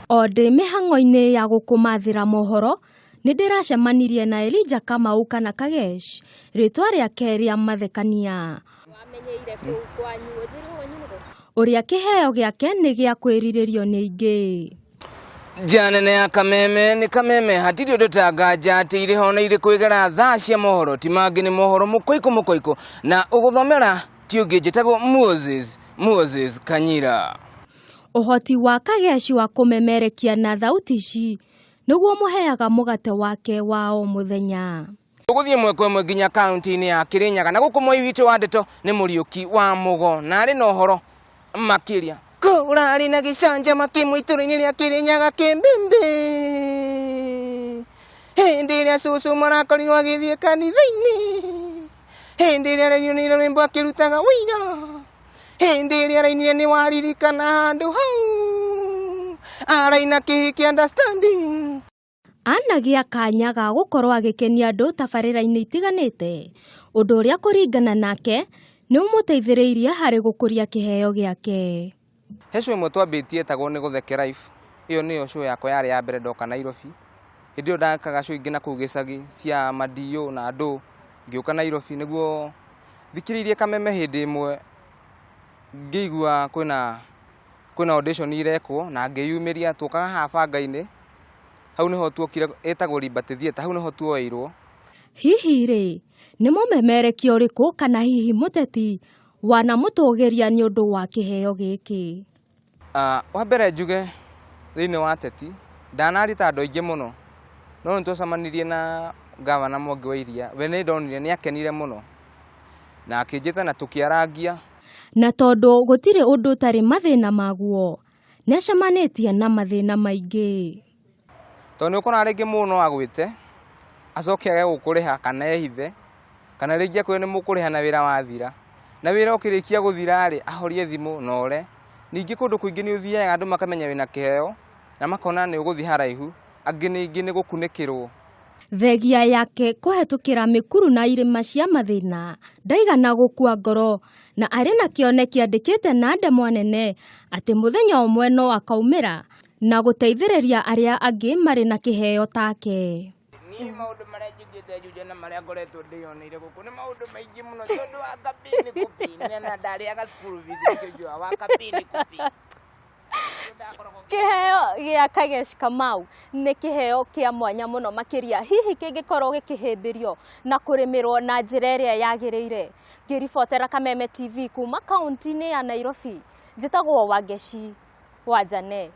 Ode mihango-ini ya gukumathira mohoro nindiracemanirie na Elija Kamau kana Kagesh ritwa riake ria mathekania uria kiheyo giake ni gia kwiriririo ni aingi. Janene ya Kameme ni Kameme hatiri udutangaja ati iri hona iri kwigera thaa cia mohoro timangi ni mohoro mukoiko na uguthomera tiungi njitagwo Moses Kanyira. Uhoti wa Kageshi wa kumemerekia na thauti ici niguo muheaga mugate wake wa o muthenya. Tuguthie mwekwe nginya kaunti-ini ya Kirinyaga na guku moi witu wa ndeto ni Muriuki wa Mugo na ari no horo makiria kurari na gicanja makimwituri-ini ria Kirinyaga kimbimbi hindi ria susu marakorirwo agithie kanitha-ini hindi ria rainire rwimbo akirutaga wina hindi ria rainire ni waririkana handu hau araina kihiki understanding. Anagia kanya ga gukorwo agikenia andu tabarira-ini itiganite undu uria kuringana nake ni umuteithiriirie hari gukuria kiheyo giake. He show imwe twambitie etagwo ni gutheke life. Iyo niyo show yakwa yari ya mbere ndoka Nairobi. Hindi yo ndakaga show ingi na kuu gicagi cia madio na andu ngiuka Nairobi niguo thikiririe Kameme hindi imwe ngigua kwina audition irekwo na ngiyumiria tukaga habanga-ini. Hau niho tuokire etagwo Liberty Theatre, hau niho tuoirwo. Hihi ri ni mumemerekia uriku kana hihi muteti wana mutugeria ni undu wa kiheyo giki? Wa mbere njuge thiini wa ateti ndanarita andu aingi muno no nitwacemanirie na gavana Mwangi wa Iria we ni ndonire ni akenire muno na akinjita na tukiarangia na tondu gutire undu tari mathina maguo ni acemanitie na mathina maingi. Tondu ukona ringi muno agwite acoke age gukuriha kana ehithe kana ringi akwe ni mukuriha na wira wathira na wira ukirikia guthira ri ahorie thimu nore ningi kundu kuingi ni uthiaga andu makamenya wina kiheyo na makona ni uguthi haraihu angi ni gukunikirwo. Thegia yake kuhitukira mikuru na irima cia mathina ndaigana gukua ngoro na ari na kioneki andikite na ndemwa nene ati muthenya umwe no akaumira na guteithiriria aria angi mari na kiheyo take. Ni maundu maria njigite juje na maria ngoretwo ndionire guku ni maundu maingi muno tondu wa kabini kupini na ndari aga school visit kujua wa kabini kupini. Kiheyo gia Kageshi Kamau ni kiheyo kia mwanya muno makiria hihi kingikorwo gikihimbirio na kurimirwo na njira iria yagiriire. Ngiribotera Kameme TV kuma kaunti-ini ya Nairobi njitagwo Wageshi Wanjane.